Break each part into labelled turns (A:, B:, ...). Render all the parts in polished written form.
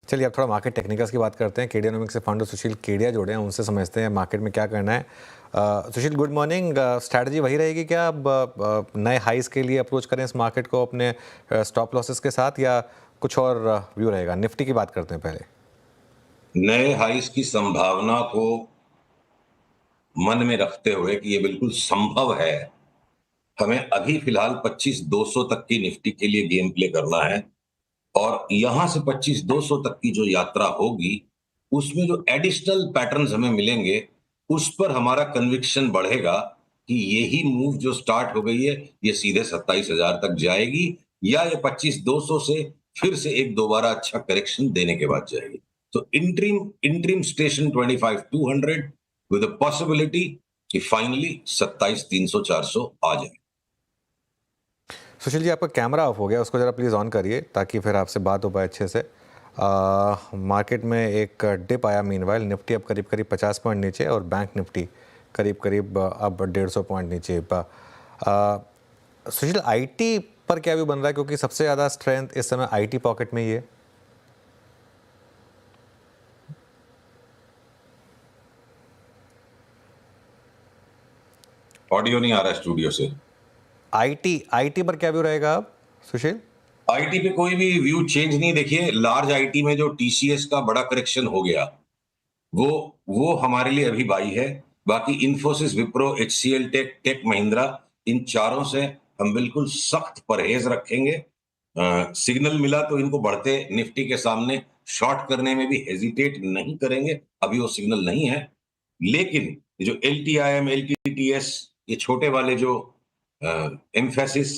A: चलिए अब थोड़ा मार्केट टेक्निकल्स की बात करते हैं। केडियानोमिक्स से फाउंडर सुशील केडिया जुड़े हैं, उनसे समझते हैं मार्केट में क्या करना है। सुशील, गुड मॉर्निंग। स्ट्रैटेजी वही रहेगी क्या, अब नए हाइस के लिए अप्रोच करें इस मार्केट को अपने स्टॉप लॉसेस के साथ, या कुछ और व्यू रहेगा? निफ्टी की बात करते हैं पहले।
B: नए हाइस की संभावना को मन में रखते हुए कि ये बिल्कुल संभव है, हमें अभी फिलहाल 25,200 तक की निफ्टी के लिए गेम प्ले करना है। और यहां से 25,200 तक की जो यात्रा होगी, उसमें जो एडिशनल पैटर्न्स हमें मिलेंगे, उस पर हमारा कन्विक्शन बढ़ेगा कि यही मूव जो स्टार्ट हो गई है, ये सीधे 27,000 तक जाएगी, या ये 25,200 से फिर से एक दोबारा अच्छा करेक्शन देने के बाद जाएगी। तो interim station 25,200 with a possibility कि फाइनली 27,300 400 आ जाए।
A: सुशील जी, आपका कैमरा ऑफ हो गया, उसको ज़रा प्लीज़ ऑन करिए ताकि फिर आपसे बात हो पाए अच्छे से। मार्केट में एक डिप आया, मीनवाइल निफ्टी अब करीब करीब 50 पॉइंट नीचे और बैंक निफ्टी करीब करीब अब 150 पॉइंट नीचे। सुशील, आईटी पर क्या व्यू बन रहा है, क्योंकि सबसे ज़्यादा स्ट्रेंथ इस समय आईटी पॉकेट में ही है।
B: ऑडियो नहीं आ रहा स्टूडियो से।
A: आईटी आईटी पर क्या व्यू रहेगा अब सुशील?
B: आईटी पे कोई भी व्यू चेंज नहीं। देखिए, लार्ज आईटी में जो टीसीएस का बड़ा करेक्शन हो गया, वो वो हमारे लिए अभी बाई है। बाकी इंफोसिस, विप्रो, एचसीएल, टेक महिंद्रा, इन चारों से हम बिल्कुल सख्त परहेज रखेंगे। सिग्नल मिला तो इनको बढ़ते निफ्टी के सामने शॉर्ट करने में भी हेजिटेट नहीं करेंगे। अभी वो सिग्नल नहीं है, लेकिन ये जो एलटीआईएम, एलटीटीएस, ये छोटे वाले जो एम्फेसिस,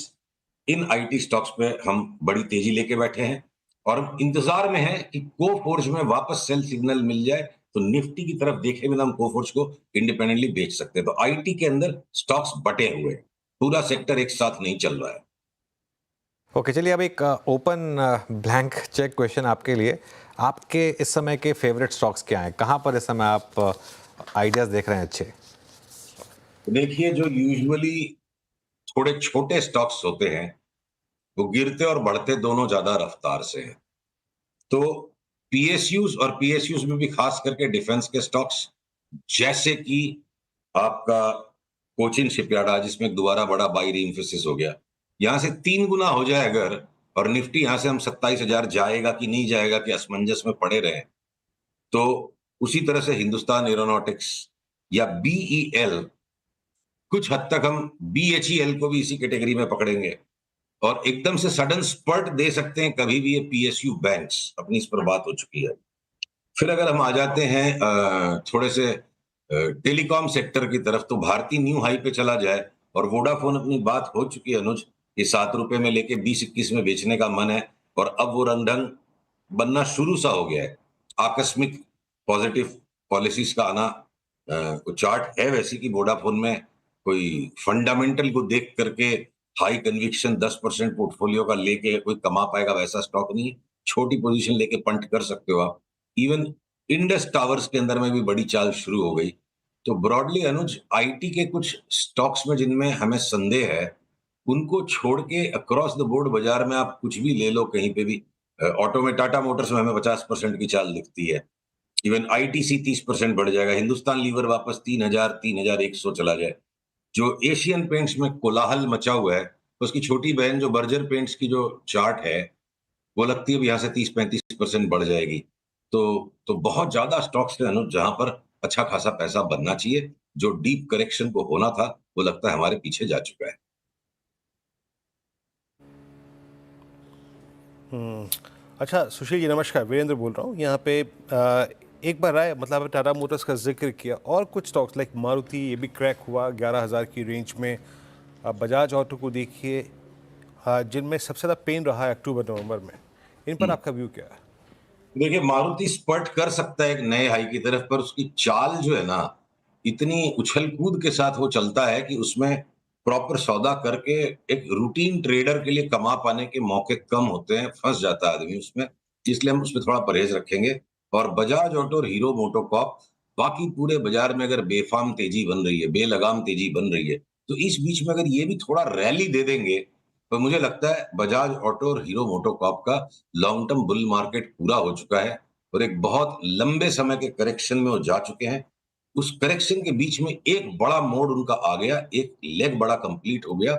B: इन आईटी स्टॉक्स पे हम बड़ी तेजी लेके बैठे हैं और इंतजार में है कि कोफोर्ज में वापस सेल सिग्नल मिल जाए तो निफ्टी की तरफ देखे बिना हम कोफोर्ज को इंडिपेंडेंटली बेच सकते हैं। तो आईटी के अंदर स्टॉक्स बटे हुए हैं, पूरा सेक्टर एक साथ नहीं चल रहा है।
A: ओके, चलिए अब एक ओपन ब्लैंक चेक क्वेश्चन आपके लिए। आपके इस समय के फेवरेट स्टॉक्स क्या हैं? कहाँ पर इस समय आप आइडियाज देख रहे हैं अच्छे?
B: देखिए, जो यूजुअली थोड़े छोटे स्टॉक्स होते हैं, वो गिरते और बढ़ते दोनों ज्यादा रफ्तार से हैं। तो पीएसयूज, और पीएसयूज में भी खास करके डिफेंस के स्टॉक्स, जैसे कि आपका कोचिन शिपयार्ड, आज इसमें दोबारा बड़ा बाई रीइंफोसिस हो गया। यहां से 3 गुना हो जाए अगर, और निफ्टी यहां से हम 27,000 जाएगा कि नहीं जाएगा कि असमंजस में पड़े रहे, तो उसी तरह से हिंदुस्तान एरोनॉटिक्स या बीईएल, कुछ हद तक हम बीएचईएल को भी इसी कैटेगरी में पकड़ेंगे और एकदम से सडन स्पर्ट दे सकते हैं कभी भी ये पीएसयू बैंक्स। अपनी इस पर बात हो चुकी है। फिर अगर हम आ जाते हैं थोड़े से टेलीकॉम सेक्टर की तरफ, तो भारती न्यू हाई पे चला जाए, और वोडाफोन अपनी बात हो चुकी है अनुज, कि 7 रुपए में लेके 20-21 में बेचने का मन है, और अब वो रंगढंग बनना शुरू सा हो गया है। आकस्मिक पॉजिटिव पॉलिसीज का आना, चार्ट है वैसी कि वोडाफोन में कोई फंडामेंटल को देख करके हाई कन्विक्शन 10% पोर्टफोलियो का लेके कोई कमा पाएगा वैसा स्टॉक नहीं है। छोटी पोजीशन लेके पंट कर सकते हो आप। इवन इंडस टावर्स के अंदर में भी बड़ी चाल शुरू हो गई। तो ब्रॉडली अनुज, आईटी के कुछ स्टॉक्स में जिनमें हमें संदेह है, उनको छोड़ के अक्रॉस द बोर्ड बाजार में आप कुछ भी ले लो कहीं पे भी। ऑटो में टाटा मोटर्स में हमें 50% की चाल दिखती है। इवन आईटीसी 30% बढ़ जाएगा। हिंदुस्तान लीवर वापस 3,000 3,100 चला जाए। जो एशियन पेंट्स में कोलाहल मचा हुआ है, उसकी छोटी बहन जो बर्जर पेंट्स की जो चार्ट है, वो लगती है अब यहाँ से 30-35% बढ़ जाएगी। तो बहुत ज्यादा स्टॉक्स है अनुज, जहां पर अच्छा खासा पैसा बनना चाहिए। जो डीप करेक्शन को होना था, वो लगता है हमारे पीछे जा चुका है।
C: अच्छा सुशील जी, नमस्कार। वीरेंद्र बोल रहा हूँ यहाँ पे। एक बार राय, मतलब टाटा मोटर्स का जिक्र किया और कुछ स्टॉक्स लाइक मारुति, ये भी क्रैक हुआ 11,000 की रेंज में। बजाज ऑटो को देखिए, जिनमें सबसे ज़्यादा पेन रहा है अक्टूबर नवंबर में। इन पर आपका व्यू क्या है?
B: देखिए, मारुति स्पर्ट कर सकता है एक नए हाई की तरफ, पर उसकी चाल जो है ना, इतनी उछल कूद के साथ वो चलता है कि उसमें प्रॉपर सौदा करके एक रूटीन ट्रेडर के लिए कमा पाने के मौके कम होते हैं, फंस जाता है आदमी उसमें। इसलिए हम उसमें थोड़ा परहेज रखेंगे। और बजाज ऑटो और हीरो मोटोकॉर्प, बाकी पूरे बाजार में अगर बेफाम तेजी बन रही है, बेलगाम तेजी बन रही है, तो इस बीच में अगर ये भी थोड़ा रैली दे देंगे, पर मुझे लगता है बजाज ऑटो और हीरो मोटोकॉर्प का लॉन्ग टर्म बुल मार्केट पूरा हो चुका है और एक बहुत लंबे समय के करेक्शन में वो जा चुके हैं। उस करेक्शन के बीच में एक बड़ा मोड़ उनका आ गया, एक लेग बड़ा कंप्लीट हो गया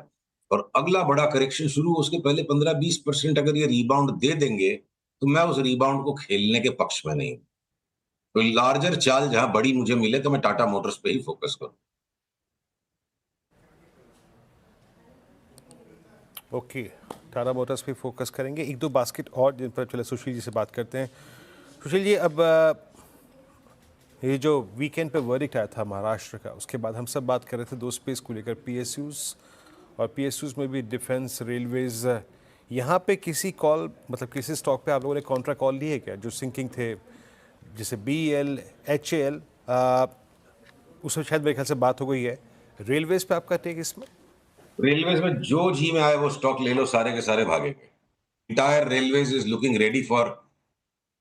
B: और अगला बड़ा करेक्शन शुरू उसके पहले 15-20% अगर ये रिबाउंड दे देंगे, तो मैं उस रिबाउंड को खेलने के पक्ष में नहीं हूँ। तो लार्जर चाल जहाँ बड़ी मुझे मिले तो मैं टाटा मोटर्स पे ही फोकस करूँ।
C: ओके, टाटा मोटर्स पे फोकस करेंगे। एक दो बास्केट और जिन पर चले सुशील जी से बात करते हैं। सुशील जी, अब ये जो वीकेंड पे वर्डिक्ट आया था महाराष्ट्र का, उसके बाद हम सब बात कर रहे थे दो स्पेस को लेकर, पीएसयूज और पीएसयूज में भी डिफेंस, रेलवेज। यहाँ पे किसी कॉल, मतलब किसी स्टॉक पे आप लोगों ने कॉन्ट्रा कॉल लिए क्या जो सिंकिंग थे, जैसे BEL, HAL, उसमें शायद मेरे ख्याल से बात हो गई है। रेलवेज पे आपका टेक इसमें?
B: रेलवेज में जो जी में आए वो स्टॉक ले लो, सारे के सारे भागेंगे। Entire railways is looking ready for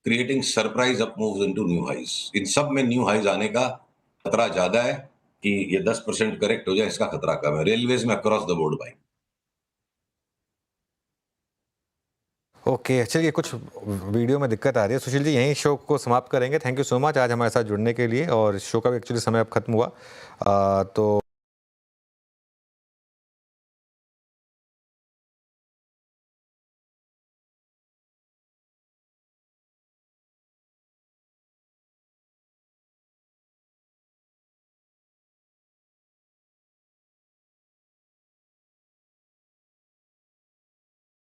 B: creating surprise up moves into new highs. इन सब में न्यू हाइज आने का खतरा ज्यादा है कि ये 10% करेक्ट हो जाए, इसका खतरा कम है। रेलवेज में अक्रॉस द बोर्ड भाई।
A: ओके, चलिए कुछ वीडियो में दिक्कत आ रही है। सुशील जी, यहीं शो को समाप्त करेंगे। थैंक यू सो मच आज हमारे साथ जुड़ने के लिए, और शो का भी एक्चुअली समय अब खत्म हुआ। तो